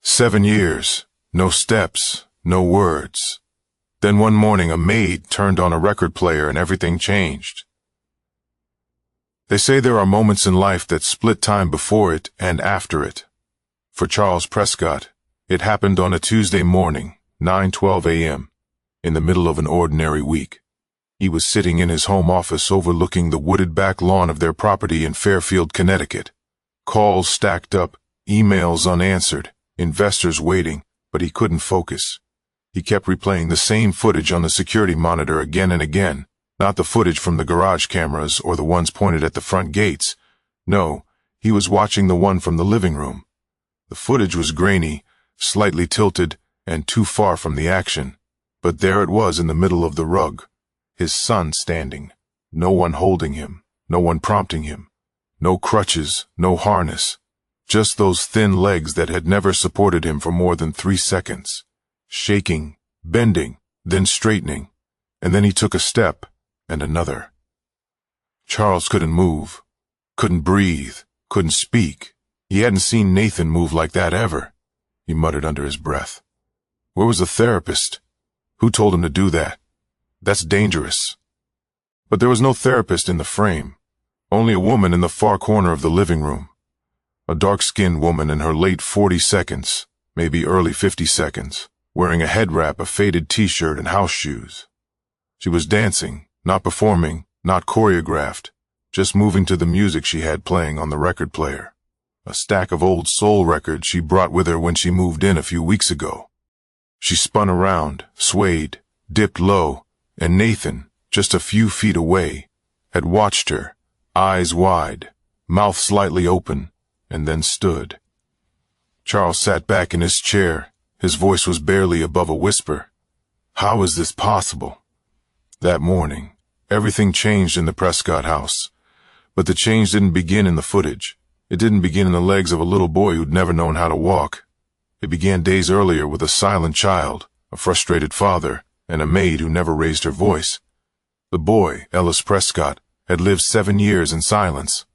7 years, no steps, no words. Then one morning a maid turned on a record player and everything changed. They say there are moments in life that split time before it and after it. For Charles Prescott, it happened on a Tuesday morning, 9:12 a.m., in the middle of an ordinary week. He was sitting in his home office overlooking the wooded back lawn of their property in Fairfield, Connecticut. Calls stacked up, emails unanswered, investors waiting, but he couldn't focus. He kept replaying the same footage on the security monitor again and again, not the footage from the garage cameras or the ones pointed at the front gates. No, he was watching the one from the living room. The footage was grainy, slightly tilted, and too far from the action. But there it was in the middle of the rug. His son standing. No one holding him. No one prompting him. No crutches, no harness. Just those thin legs that had never supported him for more than 3 seconds. Shaking, bending, then straightening. And then he took a step, and another. Charles couldn't move. Couldn't breathe. Couldn't speak. He hadn't seen Nathan move like that ever. He muttered under his breath. Where was the therapist? Who told him to do that? That's dangerous. But there was no therapist in the frame. Only a woman in the far corner of the living room. A dark-skinned woman in her late 40s, maybe early 50s, wearing a head wrap, a faded t-shirt, and house shoes. She was dancing, not performing, not choreographed, just moving to the music she had playing on the record player. A stack of old soul records she brought with her when she moved in a few weeks ago. She spun around, swayed, dipped low, and Nathan, just a few feet away, had watched her, eyes wide, mouth slightly open, and then stood. Charles sat back in his chair. His voice was barely above a whisper. How is this possible? That morning, everything changed in the Prescott house. But the change didn't begin in the footage. It didn't begin in the legs of a little boy who'd never known how to walk. It began days earlier with a silent child, a frustrated father, and a maid who never raised her voice. The boy, Ellis Prescott, had lived 7 years in silence.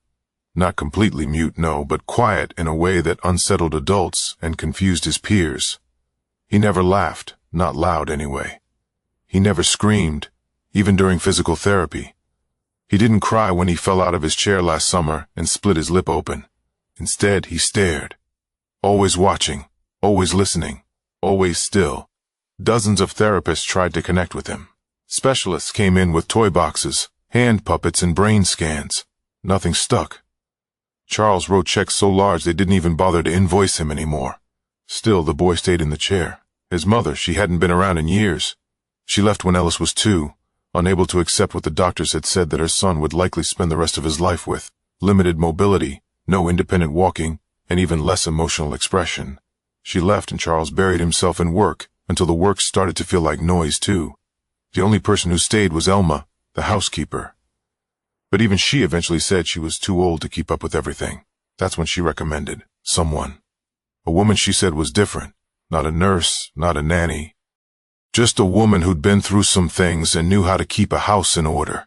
Not completely mute, no, but quiet in a way that unsettled adults and confused his peers. He never laughed, not loud anyway. He never screamed, even during physical therapy. He didn't cry when he fell out of his chair last summer and split his lip open. Instead, he stared, always watching, always listening, always still. Dozens of therapists tried to connect with him. Specialists came in with toy boxes, hand puppets, and brain scans. Nothing stuck. Charles wrote checks so large they didn't even bother to invoice him anymore. Still, the boy stayed in the chair. His mother, she hadn't been around in years. She left when Ellis was 2, unable to accept what the doctors had said that her son would likely spend the rest of his life with. Limited mobility, no independent walking, and even less emotional expression. She left and Charles buried himself in work until the work started to feel like noise too. The only person who stayed was Elma, the housekeeper. But even she eventually said she was too old to keep up with everything. That's when she recommended someone. A woman she said was different. Not a nurse, not a nanny. Just a woman who'd been through some things and knew how to keep a house in order.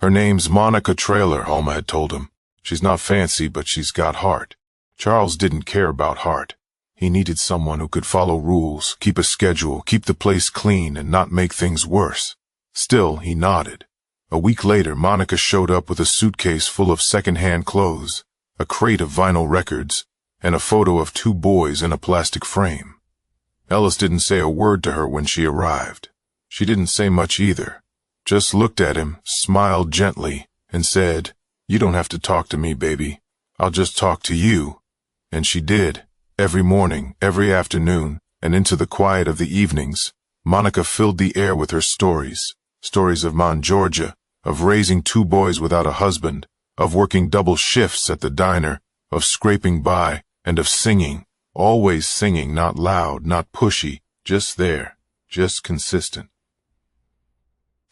Her name's Monica Traylor, Alma had told him. She's not fancy, but she's got heart. Charles didn't care about heart. He needed someone who could follow rules, keep a schedule, keep the place clean, and not make things worse. Still, he nodded. A week later, Monica showed up with a suitcase full of second-hand clothes, a crate of vinyl records, and a photo of 2 boys in a plastic frame. Ellis didn't say a word to her when she arrived. She didn't say much either. Just looked at him, smiled gently, and said, "You don't have to talk to me, baby. I'll just talk to you." And she did. Every morning, every afternoon, and into the quiet of the evenings, Monica filled the air with her stories. Stories of Mount Georgia, of raising 2 boys without a husband, of working double shifts at the diner, of scraping by, and of singing. Always singing, not loud, not pushy, just there, just consistent.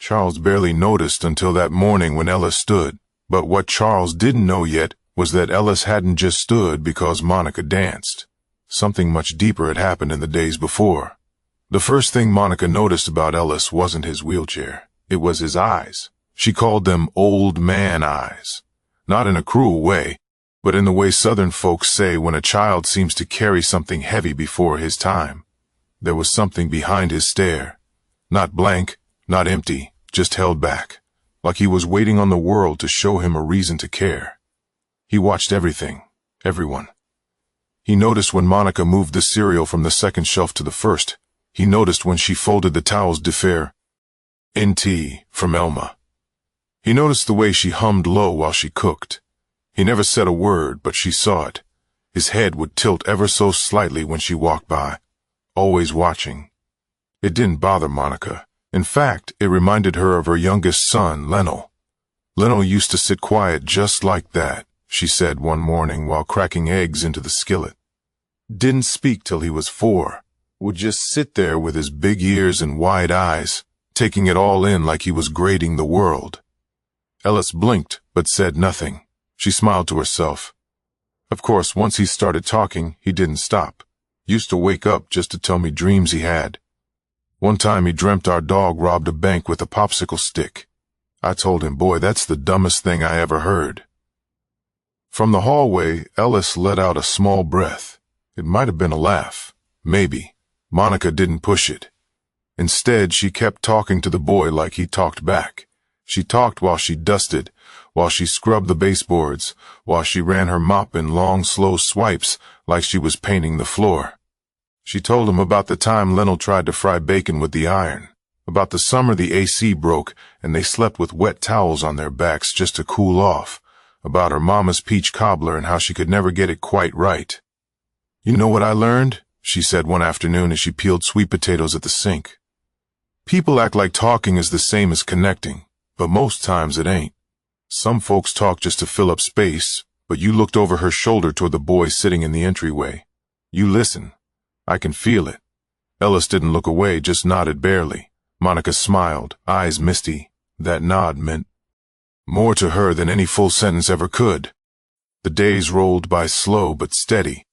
Charles barely noticed until that morning when Ellis stood, but what Charles didn't know yet was that Ellis hadn't just stood because Monica danced. Something much deeper had happened in the days before. The first thing Monica noticed about Ellis wasn't his wheelchair. It was his eyes. She called them old man eyes. Not in a cruel way, but in the way Southern folks say when a child seems to carry something heavy before his time. There was something behind his stare. Not blank, not empty, just held back, like he was waiting on the world to show him a reason to care. He watched everything, everyone. He noticed when Monica moved the cereal from the second shelf to the first. He noticed when she folded the towels d'affaire. NT from Elma. He noticed the way she hummed low while she cooked. He never said a word, but she saw it. His head would tilt ever so slightly when she walked by, always watching. It didn't bother Monica. In fact, it reminded her of her youngest son, Lionel. Lionel used to sit quiet just like that, she said one morning while cracking eggs into the skillet. Didn't speak till he was 4. Would just sit there with his big ears and wide eyes, taking it all in like he was grading the world. Ellis blinked, but said nothing. She smiled to herself. Of course, once he started talking, he didn't stop. Used to wake up just to tell me dreams he had. One time he dreamt our dog robbed a bank with a popsicle stick. I told him, boy, that's the dumbest thing I ever heard. From the hallway, Ellis let out a small breath. It might have been a laugh. Maybe. Monica didn't push it. Instead, she kept talking to the boy like he talked back. She talked while she dusted, while she scrubbed the baseboards, while she ran her mop in long, slow swipes like she was painting the floor. She told him about the time Lionel tried to fry bacon with the iron, about the summer the AC broke and they slept with wet towels on their backs just to cool off, about her mama's peach cobbler and how she could never get it quite right. You know what I learned? She said one afternoon as she peeled sweet potatoes at the sink. People act like talking is the same as connecting, but most times it ain't. Some folks talk just to fill up space, but you looked over her shoulder toward the boy sitting in the entryway. You listen. I can feel it. Ellis didn't look away, just nodded barely. Monica smiled, eyes misty. That nod meant more to her than any full sentence ever could. The days rolled by slow but steady.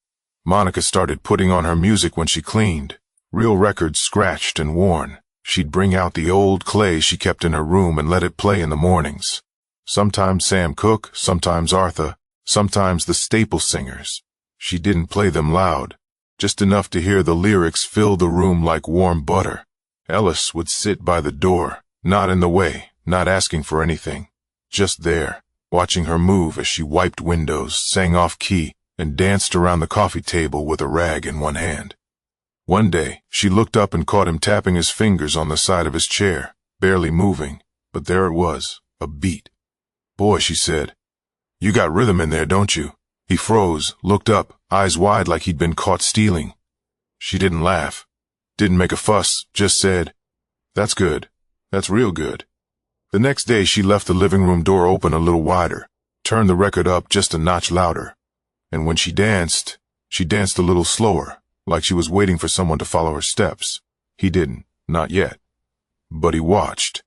Monica started putting on her music when she cleaned. Real records scratched and worn. She'd bring out the old clay she kept in her room and let it play in the mornings. Sometimes Sam Cooke, sometimes Arthur, sometimes the staple singers. She didn't play them loud, just enough to hear the lyrics fill the room like warm butter. Ellis would sit by the door, not in the way, not asking for anything, just there, watching her move as she wiped windows, sang off-key, and danced around the coffee table with a rag in one hand. One day, she looked up and caught him tapping his fingers on the side of his chair, barely moving, but there it was, a beat. Boy, she said, you got rhythm in there, don't you? He froze, looked up, eyes wide like he'd been caught stealing. She didn't laugh, didn't make a fuss, just said, that's good, that's real good. The next day she left the living room door open a little wider, turned the record up just a notch louder. And when she danced a little slower, like she was waiting for someone to follow her steps. He didn't, not yet. But he watched.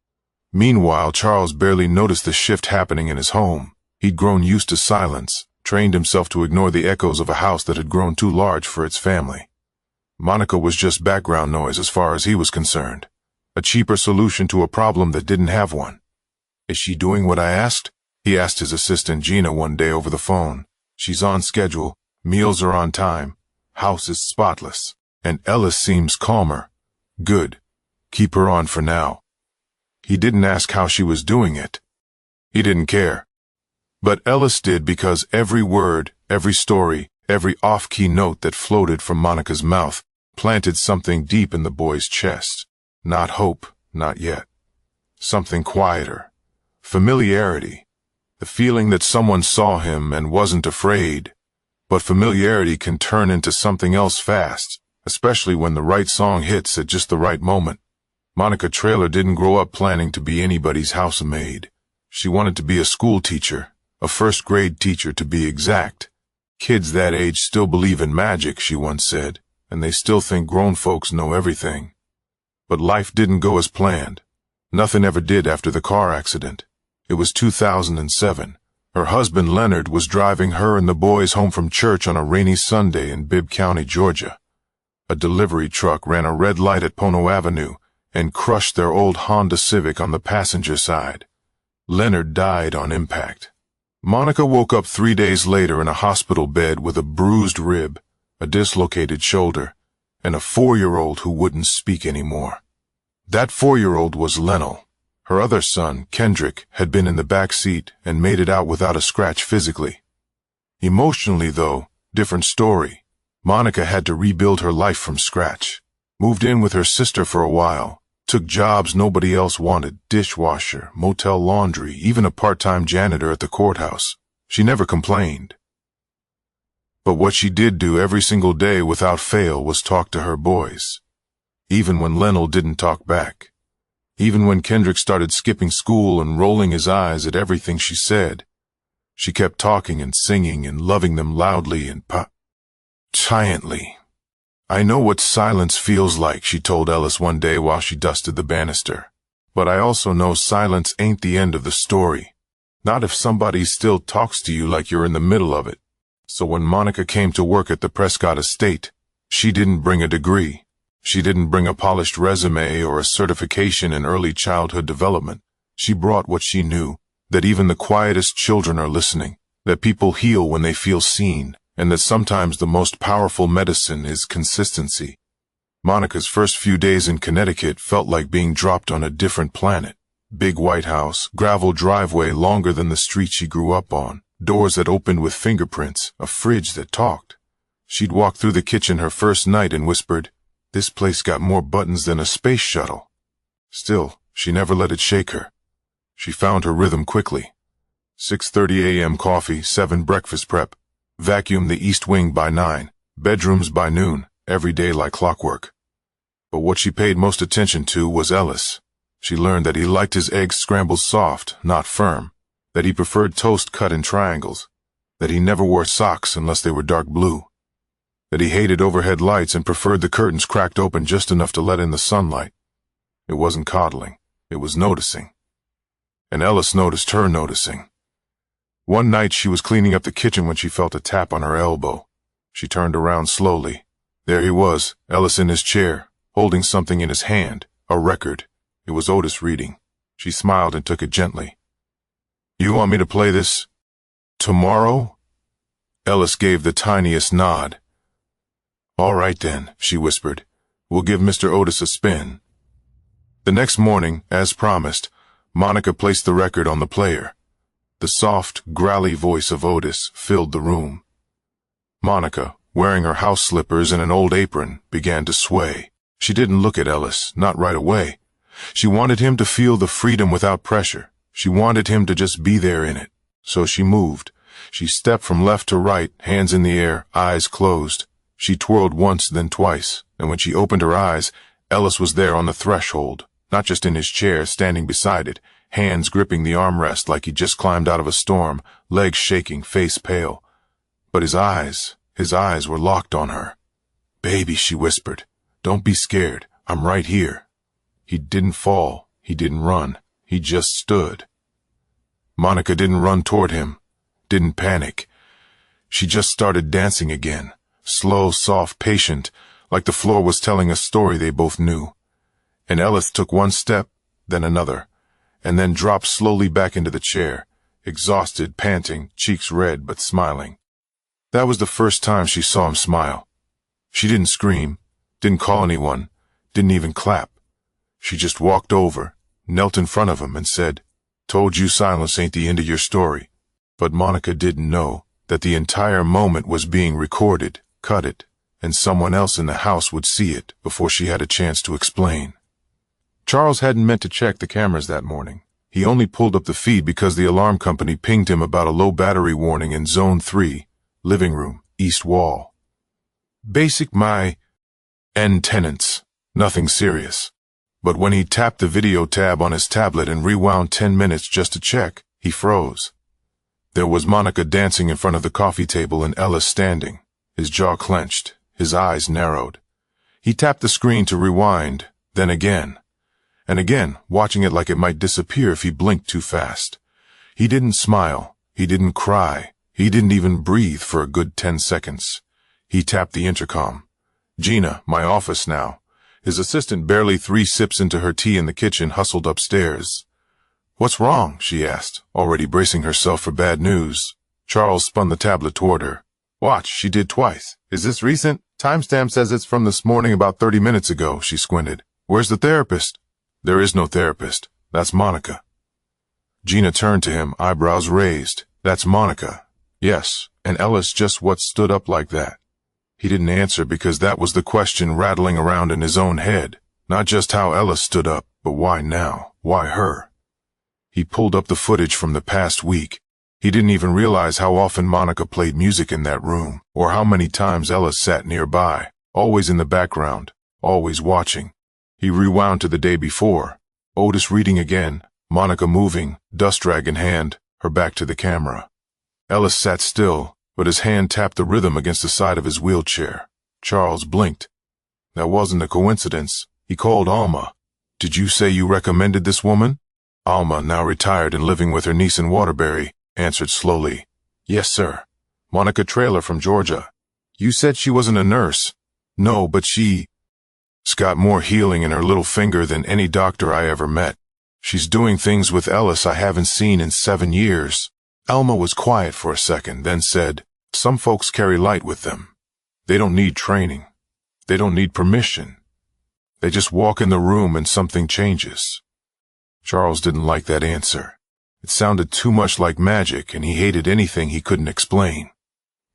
Meanwhile, Charles barely noticed the shift happening in his home. He'd grown used to silence, trained himself to ignore the echoes of a house that had grown too large for its family. Monica was just background noise as far as he was concerned. A cheaper solution to a problem that didn't have one. Is she doing what I asked? He asked his assistant Gina one day over the phone. She's on schedule, meals are on time, house is spotless, and Ellis seems calmer. Good. Keep her on for now. He didn't ask how she was doing it. He didn't care. But Ellis did because every word, every story, every off-key note that floated from Monica's mouth planted something deep in the boy's chest. Not hope, not yet. Something quieter. Familiarity. The feeling that someone saw him and wasn't afraid. But familiarity can turn into something else fast, especially when the right song hits at just the right moment. Monica Traylor didn't grow up planning to be anybody's housemaid. She wanted to be a school teacher, a first-grade teacher to be exact. Kids that age still believe in magic, she once said, and they still think grown folks know everything. But life didn't go as planned. Nothing ever did after the car accident. It was 2007. Her husband Leonard was driving her and the boys home from church on a rainy Sunday in Bibb County, Georgia. A delivery truck ran a red light at Pono Avenue and crushed their old Honda Civic on the passenger side. Leonard died on impact. Monica woke up 3 days later in a hospital bed with a bruised rib, a dislocated shoulder, and a 4-year-old who wouldn't speak anymore. That 4-year-old was Lionel. Her other son, Kendrick, had been in the back seat and made it out without a scratch physically. Emotionally, though, different story. Monica had to rebuild her life from scratch. Moved in with her sister for a while. Took jobs nobody else wanted, dishwasher, motel laundry, even a part-time janitor at the courthouse. She never complained. But what she did do every single day without fail was talk to her boys. Even when Lionel didn't talk back. Even when Kendrick started skipping school and rolling his eyes at everything she said. She kept talking and singing and loving them loudly and giantly. "I know what silence feels like," she told Ellis one day while she dusted the banister. "But I also know silence ain't the end of the story. Not if somebody still talks to you like you're in the middle of it." So when Monica came to work at the Prescott estate, she didn't bring a degree. She didn't bring a polished resume or a certification in early childhood development. She brought what she knew, that even the quietest children are listening, that people heal when they feel seen, and that sometimes the most powerful medicine is consistency. Monica's first few days in Connecticut felt like being dropped on a different planet. Big white house, gravel driveway longer than the street she grew up on, doors that opened with fingerprints, a fridge that talked. She'd walk through the kitchen her first night and whispered, "This place got more buttons than a space shuttle." Still, she never let it shake her. She found her rhythm quickly. 6:30 a.m. coffee, 7 breakfast prep. Vacuum the east wing by 9, bedrooms by noon, every day like clockwork. But what she paid most attention to was Ellis. She learned that he liked his eggs scrambled soft, not firm, that he preferred toast cut in triangles, that he never wore socks unless they were dark blue, that he hated overhead lights and preferred the curtains cracked open just enough to let in the sunlight. It wasn't coddling, it was noticing. And Ellis noticed her noticing. One night she was cleaning up the kitchen when she felt a tap on her elbow. She turned around slowly. There he was, Ellis in his chair, holding something in his hand, a record. It was Otis reading. She smiled and took it gently. "You want me to play this tomorrow?" Ellis gave the tiniest nod. "All right then," she whispered. "We'll give Mr. Otis a spin." The next morning, as promised, Monica placed the record on the player. The soft, growly voice of Otis filled the room. Monica, wearing her house slippers and an old apron, began to sway. She didn't look at Ellis, not right away. She wanted him to feel the freedom without pressure. She wanted him to just be there in it. So she moved. She stepped from left to right, hands in the air, eyes closed. She twirled once, then twice, and when she opened her eyes, Ellis was there on the threshold, not just in his chair, standing beside it, hands gripping the armrest like he just climbed out of a storm, legs shaking, face pale. But his eyes were locked on her. "Baby," she whispered, "don't be scared. I'm right here." He didn't fall. He didn't run. He just stood. Monica didn't run toward him, didn't panic. She just started dancing again, slow, soft, patient, like the floor was telling a story they both knew. And Ellis took one step, then another, and then dropped slowly back into the chair, exhausted, panting, cheeks red but smiling. That was the first time she saw him smile. She didn't scream, didn't call anyone, didn't even clap. She just walked over, knelt in front of him and said, "Told you silence ain't the end of your story." But Monica didn't know that the entire moment was being recorded, cut it, and someone else in the house would see it before she had a chance to explain. Charles hadn't meant to check the cameras that morning. He only pulled up the feed because the alarm company pinged him about a low battery warning in Zone 3, living room, east wall. Basic my end tenants, nothing serious. But when he tapped the video tab on his tablet and rewound 10 minutes just to check, he froze. There was Monica dancing in front of the coffee table and Ellis standing, his jaw clenched, his eyes narrowed. He tapped the screen to rewind, then again. And again, watching it like it might disappear if he blinked too fast. He didn't smile. He didn't cry. He didn't even breathe for a good 10 seconds. He tapped the intercom. "Gina, my office now." His assistant, barely 3 sips into her tea in the kitchen, hustled upstairs. What's wrong? She asked, already bracing herself for bad news. Charles spun the tablet toward her. Watch, she did twice. Is this recent? Timestamp says it's from this morning about 30 minutes ago, she squinted. Where's the therapist? There is no therapist. That's Monica. Gina turned to him, eyebrows raised. That's Monica. Yes, and Ellis just what stood up like that? He didn't answer because that was the question rattling around in his own head. Not just how Ellis stood up, but why now? Why her? He pulled up the footage from the past week. He didn't even realize how often Monica played music in that room, or how many times Ellis sat nearby, always in the background, always watching. He rewound to the day before. Otis reading again, Monica moving, dust rag in hand, her back to the camera. Ellis sat still, but his hand tapped the rhythm against the side of his wheelchair. Charles blinked. That wasn't a coincidence. He called Alma. Did you say you recommended this woman? Alma, now retired and living with her niece in Waterbury, answered slowly. Yes, sir. Monica Traylor from Georgia. You said she wasn't a nurse. No, but she's got more healing in her little finger than any doctor I ever met. She's doing things with Ellis I haven't seen in 7 years. Alma was quiet for a second, then said, Some folks carry light with them. They don't need training. They don't need permission. They just walk in the room and something changes. Charles didn't like that answer. It sounded too much like magic, and he hated anything he couldn't explain.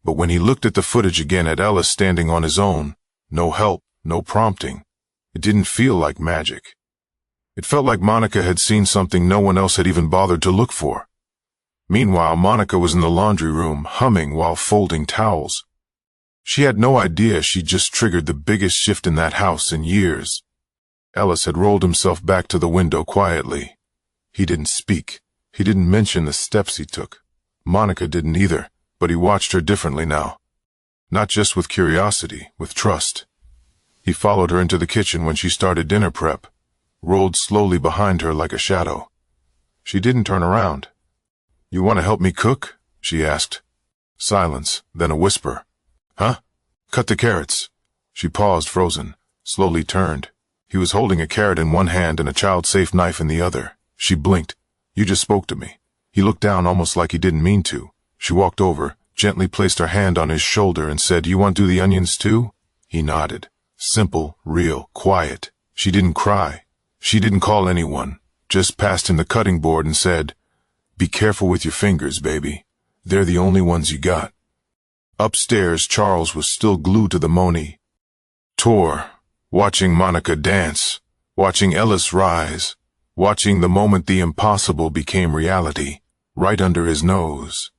But when he looked at the footage again at Ellis standing on his own, no help, no prompting, it didn't feel like magic. It felt like Monica had seen something no one else had even bothered to look for. Meanwhile, Monica was in the laundry room, humming while folding towels. She had no idea she'd just triggered the biggest shift in that house in years. Ellis had rolled himself back to the window quietly. He didn't speak. He didn't mention the steps he took. Monica didn't either, but he watched her differently now. Not just with curiosity, with trust. He followed her into the kitchen when she started dinner prep, rolled slowly behind her like a shadow. She didn't turn around. You want to help me cook? She asked. Silence, then a whisper. Huh? Cut the carrots. She paused, frozen, slowly turned. He was holding a carrot in one hand and a child-safe knife in the other. She blinked. You just spoke to me. He looked down almost like he didn't mean to. She walked over, gently placed her hand on his shoulder and said, You want to do the onions too? He nodded. Simple, real, quiet. She didn't cry. She didn't call anyone. Just passed him the cutting board and said, Be careful with your fingers, baby. They're the only ones you got. Upstairs, Charles was still glued to the monitor, watching Monica dance, watching Ellis rise, watching the moment the impossible became reality, right under his nose.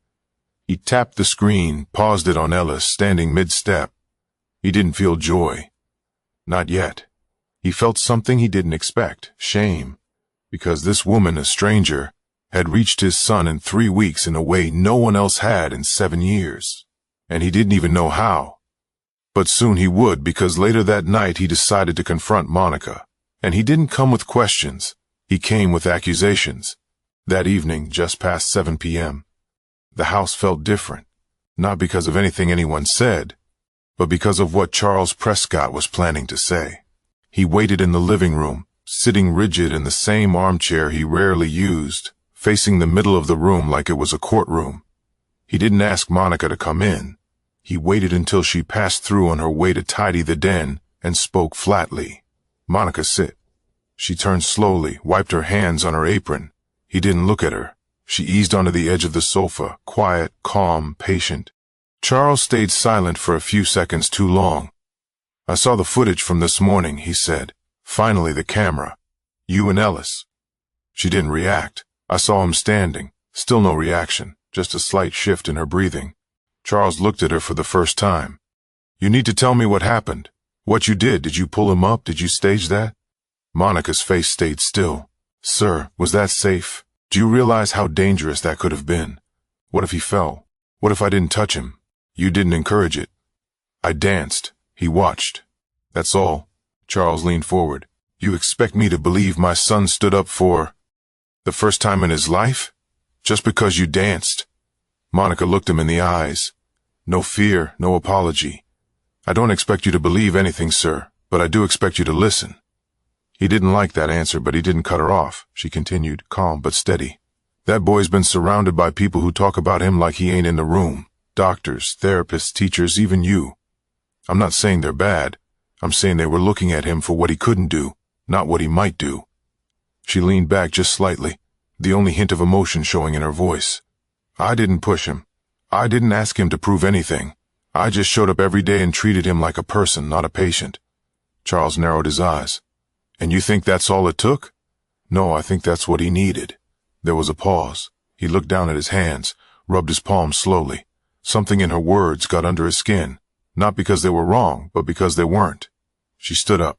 He tapped the screen, paused it on Ellis, standing mid-step. He didn't feel joy. Not yet. He felt something he didn't expect, shame, because this woman, a stranger, had reached his son in 3 weeks in a way no one else had in 7 years. And he didn't even know how. But soon he would, because later that night he decided to confront Monica. And he didn't come with questions. He came with accusations. That evening, just past 7 p.m., the house felt different. Not because of anything anyone said, but because of what Charles Prescott was planning to say. He waited in the living room, sitting rigid in the same armchair he rarely used, facing the middle of the room like it was a courtroom. He didn't ask Monica to come in. He waited until she passed through on her way to tidy the den and spoke flatly. Monica, sit. She turned slowly, wiped her hands on her apron. He didn't look at her. She eased onto the edge of the sofa, quiet, calm, patient. Charles stayed silent for a few seconds too long. I saw the footage from this morning, he said. Finally, the camera. You and Ellis. She didn't react. I saw him standing. Still no reaction, just a slight shift in her breathing. Charles looked at her for the first time. You need to tell me what happened. What you did. Did you pull him up? Did you stage that? Monica's face stayed still. Sir, was that safe? Do you realize how dangerous that could have been? What if he fell? What if I didn't touch him? You didn't encourage it. I danced. He watched. That's all. Charles leaned forward. You expect me to believe my son stood up for the first time in his life? Just because you danced? Monica looked him in the eyes. No fear, no apology. I don't expect you to believe anything, sir, but I do expect you to listen. He didn't like that answer, but he didn't cut her off. She continued, calm but steady. That boy's been surrounded by people who talk about him like he ain't in the room. Doctors, therapists, teachers, even you. I'm not saying they're bad. I'm saying they were looking at him for what he couldn't do, not what he might do. She leaned back just slightly, the only hint of emotion showing in her voice. I didn't push him. I didn't ask him to prove anything. I just showed up every day and treated him like a person, not a patient. Charles narrowed his eyes. And you think that's all it took? No, I think that's what he needed. There was a pause. He looked down at his hands, rubbed his palms slowly. Something in her words got under his skin, not because they were wrong, but because they weren't. She stood up.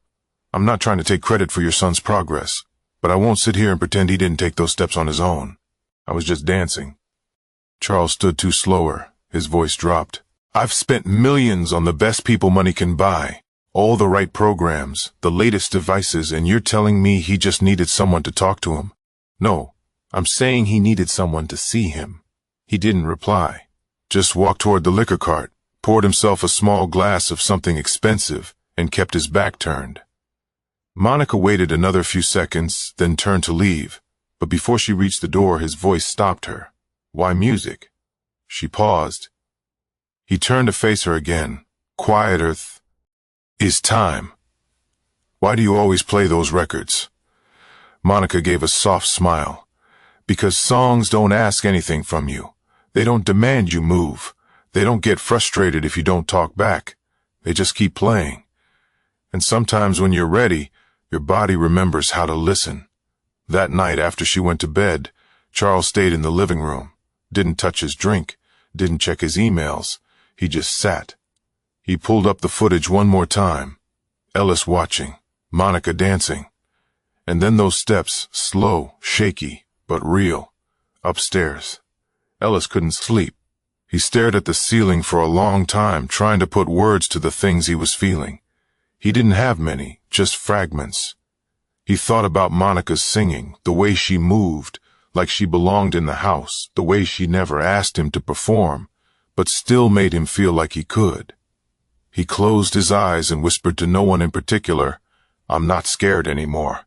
I'm not trying to take credit for your son's progress, but I won't sit here and pretend he didn't take those steps on his own. I was just dancing. Charles stood too slower. His voice dropped. I've spent millions on the best people money can buy. All the right programs, the latest devices, and you're telling me he just needed someone to talk to him? No, I'm saying he needed someone to see him. He didn't reply. Just walked toward the liquor cart, poured himself a small glass of something expensive, and kept his back turned. Monica waited another few seconds, then turned to leave, but before she reached the door, his voice stopped her. Why music? She paused. He turned to face her again, quieter. It's time. Why do you always play those records? Monica gave a soft smile. Because songs don't ask anything from you. They don't demand you move. They don't get frustrated if you don't talk back. They just keep playing. And sometimes when you're ready, your body remembers how to listen. That night after she went to bed, Charles stayed in the living room, didn't touch his drink, didn't check his emails. He just sat. He pulled up the footage one more time. Ellis watching, Monica dancing. And then those steps, slow, shaky, but real, upstairs. Ellis couldn't sleep. He stared at the ceiling for a long time, trying to put words to the things he was feeling. He didn't have many, just fragments. He thought about Monica's singing, the way she moved, like she belonged in the house, the way she never asked him to perform, but still made him feel like he could. He closed his eyes and whispered to no one in particular, I'm not scared anymore.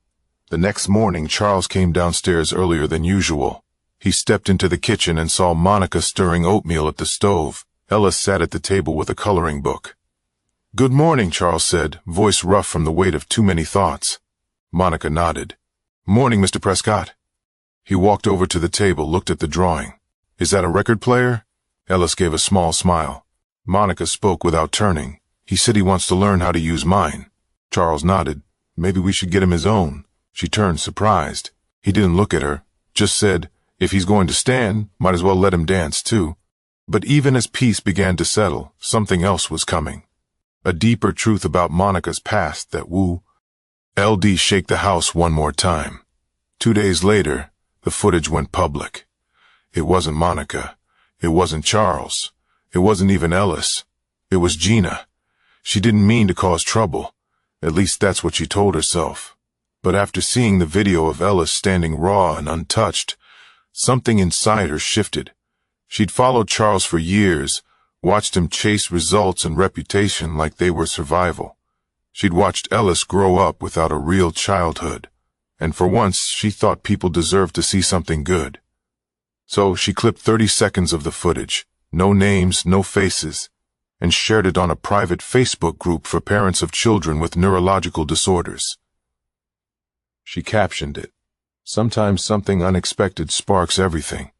The next morning, Charles came downstairs earlier than usual. He stepped into the kitchen and saw Monica stirring oatmeal at the stove. Ellis sat at the table with a coloring book. Good morning, Charles said, voice rough from the weight of too many thoughts. Monica nodded. Morning, Mr. Prescott. He walked over to the table, looked at the drawing. Is that a record player? Ellis gave a small smile. Monica spoke without turning. He said he wants to learn how to use mine. Charles nodded. Maybe we should get him his own. She turned, surprised. He didn't look at her, just said, if he's going to stand, might as well let him dance too. But even as peace began to settle, something else was coming. A deeper truth about Monica's past that LD shake the house one more time. 2 days later, the footage went public. It wasn't Monica. It wasn't Charles. It wasn't even Ellis. It was Gina. She didn't mean to cause trouble. At least that's what she told herself. But after seeing the video of Ellis standing raw and untouched, something inside her shifted. She'd followed Charles for years, watched him chase results and reputation like they were survival. She'd watched Ellis grow up without a real childhood, and for once she thought people deserved to see something good. So she clipped 30 seconds of the footage, no names, no faces, and shared it on a private Facebook group for parents of children with neurological disorders. She captioned it, "Sometimes something unexpected sparks everything."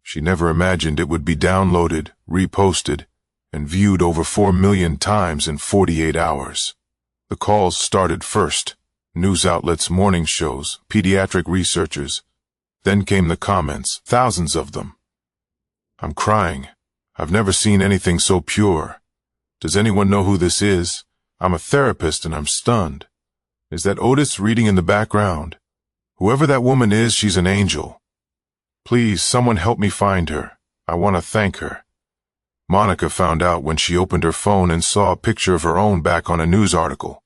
She never imagined it would be downloaded, reposted, and viewed over 4 million times in 48 hours. The calls started first, news outlets, morning shows, pediatric researchers. Then came the comments, thousands of them. I'm crying. I've never seen anything so pure. Does anyone know who this is? I'm a therapist and I'm stunned. Is that Otis reading in the background? Whoever that woman is, she's an angel. Please, someone help me find her. I want to thank her. Monica found out when she opened her phone and saw a picture of her own back on a news article.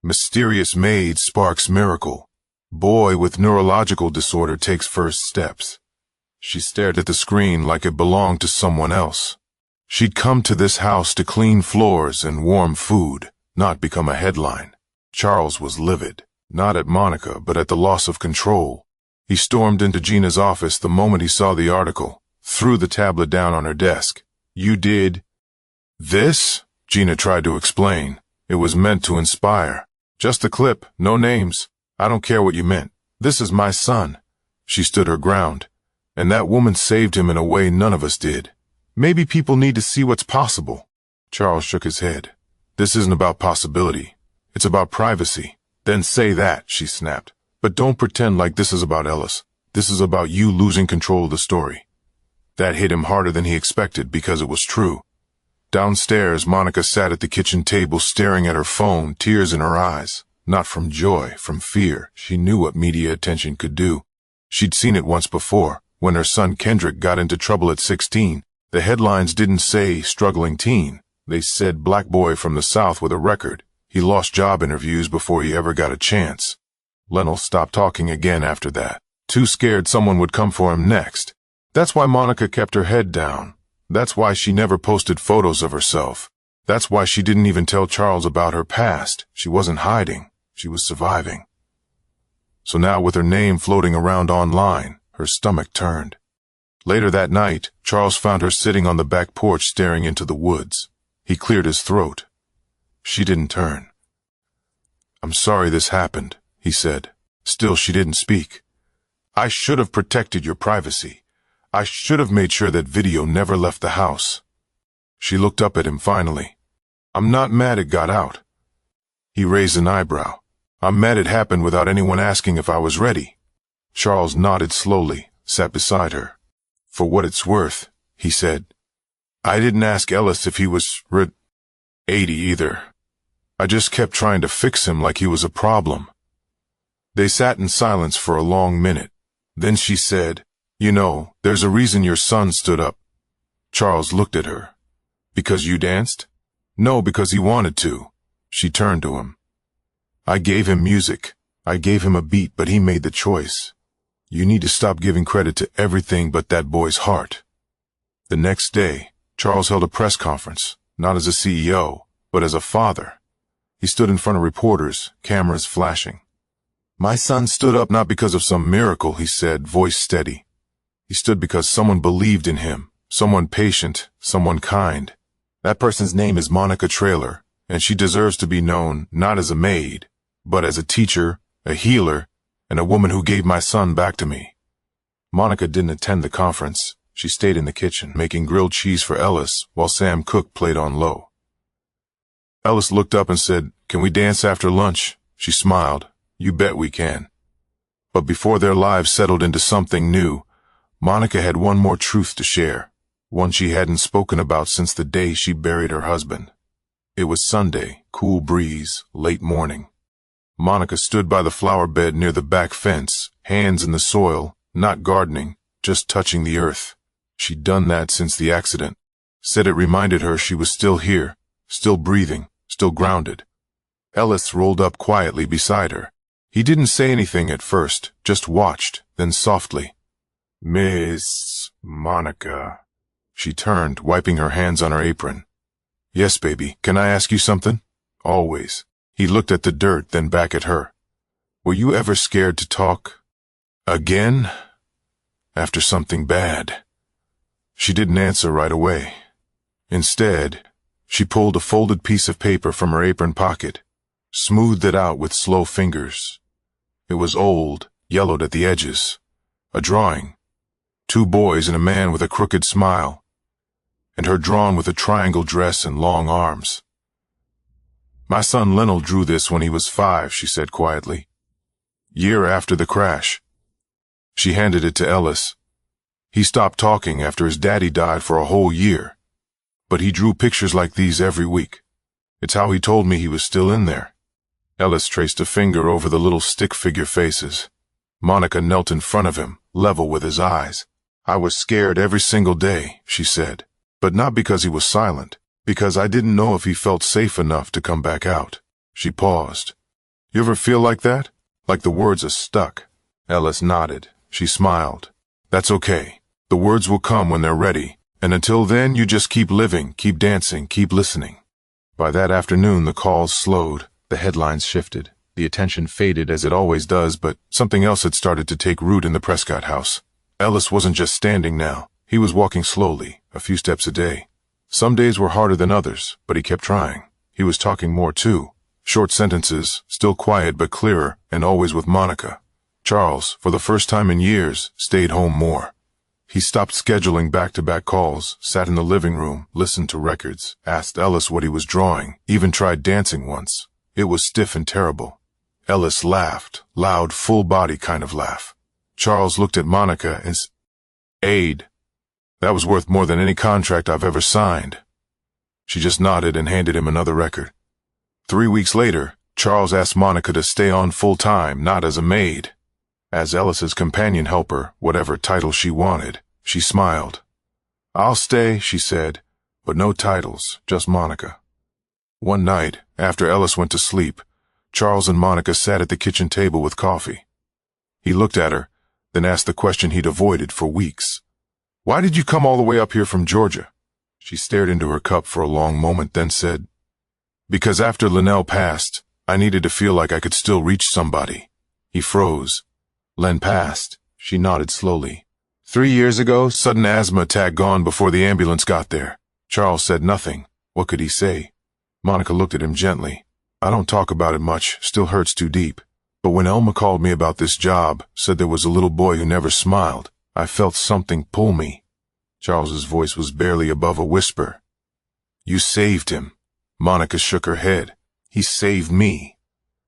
Mysterious maid sparks miracle. Boy with neurological disorder takes first steps. She stared at the screen like it belonged to someone else. She'd come to this house to clean floors and warm food, not become a headline. Charles was livid. Not at Monica, but at the loss of control. He stormed into Gina's office the moment he saw the article, threw the tablet down on her desk. "You did this?" Gina tried to explain. "It was meant to inspire. Just a clip, no names. I don't care what you meant. This is my son." She stood her ground. "And that woman saved him in a way none of us did. Maybe people need to see what's possible." Charles shook his head. "This isn't about possibility. It's about privacy." "Then say that," she snapped. "But don't pretend like this is about Ellis. This is about you losing control of the story." That hit him harder than he expected because it was true. Downstairs, Monica sat at the kitchen table staring at her phone, tears in her eyes. Not from joy, from fear. She knew what media attention could do. She'd seen it once before, when her son Kendrick got into trouble at 16. The headlines didn't say struggling teen. They said black boy from the South with a record. He lost job interviews before he ever got a chance. Lennell stopped talking again after that, too scared someone would come for him next. That's why Monica kept her head down. That's why she never posted photos of herself. That's why she didn't even tell Charles about her past. She wasn't hiding. She was surviving. So now, with her name floating around online, her stomach turned. Later that night, Charles found her sitting on the back porch staring into the woods. He cleared his throat. She didn't turn. "I'm sorry this happened," he said. Still, she didn't speak. "I should have protected your privacy. I should have made sure that video never left the house." She looked up at him finally. "I'm not mad it got out." He raised an eyebrow. "I'm mad it happened without anyone asking if I was ready." Charles nodded slowly, sat beside her. "For what it's worth," he said, "I didn't ask Ellis if he was 80 either. I just kept trying to fix him like he was a problem." They sat in silence for a long minute. Then she said, "You know, there's a reason your son stood up." Charles looked at her. "Because you danced?" "No, because he wanted to." She turned to him. "I gave him music. I gave him a beat, but he made the choice. You need to stop giving credit to everything but that boy's heart." The next day, Charles held a press conference, not as a CEO, but as a father. He stood in front of reporters, cameras flashing. "My son stood up not because of some miracle," he said, voice steady. "He stood because someone believed in him, someone patient, someone kind. That person's name is Monica Traylor, and she deserves to be known not as a maid, but as a teacher, a healer, and a woman who gave my son back to me." Monica didn't attend the conference. She stayed in the kitchen, making grilled cheese for Ellis while Sam Cooke played on low. Ellis looked up and said, "Can we dance after lunch?" She smiled. "You bet we can." But before their lives settled into something new, Monica had one more truth to share, one she hadn't spoken about since the day she buried her husband. It was Sunday, cool breeze, late morning. Monica stood by the flower bed near the back fence, hands in the soil, not gardening, just touching the earth. She'd done that since the accident. Said it reminded her she was still here, still breathing, still grounded. Ellis rolled up quietly beside her. He didn't say anything at first, just watched, then softly, "Miss Monica." She turned, wiping her hands on her apron. "Yes, baby. Can I ask you something?" "Always." He looked at the dirt, then back at her. "Were you ever scared to talk again? After something bad?" She didn't answer right away. Instead, she pulled a folded piece of paper from her apron pocket, smoothed it out with slow fingers. It was old, yellowed at the edges. A drawing. 2 boys and a man with a crooked smile. And her drawn with a triangle dress and long arms. "My son Lennell drew this when he was 5, she said quietly. "Year after the crash." She handed it to Ellis. "He stopped talking after his daddy died for a whole year. But he drew pictures like these every week. It's how he told me he was still in there." Ellis traced a finger over the little stick figure faces. Monica knelt in front of him, level with his eyes. "I was scared every single day," she said. "But not because he was silent. Because I didn't know if he felt safe enough to come back out." She paused. "You ever feel like that? Like the words are stuck?" Ellis nodded. She smiled. "That's okay. The words will come when they're ready. And until then, you just keep living, keep dancing, keep listening." By that afternoon, the calls slowed. The headlines shifted. The attention faded as it always does, but something else had started to take root in the Prescott house. Ellis wasn't just standing now. He was walking slowly, a few steps a day. Some days were harder than others, but he kept trying. He was talking more too. Short sentences, still quiet but clearer, and always with Monica. Charles, for the first time in years, stayed home more. He stopped scheduling back-to-back calls, sat in the living room, listened to records, asked Ellis what he was drawing, even tried dancing once. It was stiff and terrible. Ellis laughed, loud, full-body kind of laugh. Charles looked at Monica and said, "Aid. That was worth more than any contract I've ever signed." She just nodded and handed him another record. 3 weeks later, Charles asked Monica to stay on full-time, not as a maid. As Ellis's companion helper, whatever title she wanted. She smiled. "I'll stay," she said, "but no titles, just Monica." One night, after Ellis went to sleep, Charles and Monica sat at the kitchen table with coffee. He looked at her, then asked the question he'd avoided for weeks. "Why did you come all the way up here from Georgia?" She stared into her cup for a long moment, then said, "Because after Linnell passed, I needed to feel like I could still reach somebody." He froze. Len passed. She nodded slowly. 3 years ago, sudden asthma attack gone before the ambulance got there. Charles said nothing. What could he say? Monica looked at him gently. "I don't talk about it much, still hurts too deep. But when Elma called me about this job, said there was a little boy who never smiled, I felt something pull me." Charles's voice was barely above a whisper. "You saved him." Monica shook her head. "He saved me."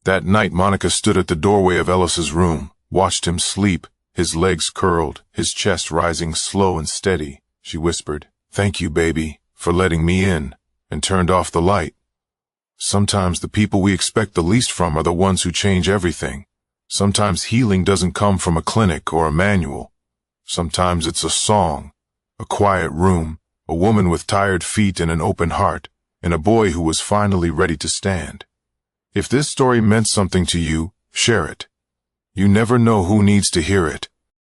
That night, Monica stood at the doorway of Ellis's room, watched him sleep, his legs curled, his chest rising slow and steady. She whispered, "Thank you, baby, for letting me in," and turned off the light. Sometimes the people we expect the least from are the ones who change everything. Sometimes healing doesn't come from a clinic or a manual. Sometimes it's a song, a quiet room, a woman with tired feet and an open heart, and a boy who was finally ready to stand. If this story meant something to you, share it. You never know who needs to hear it.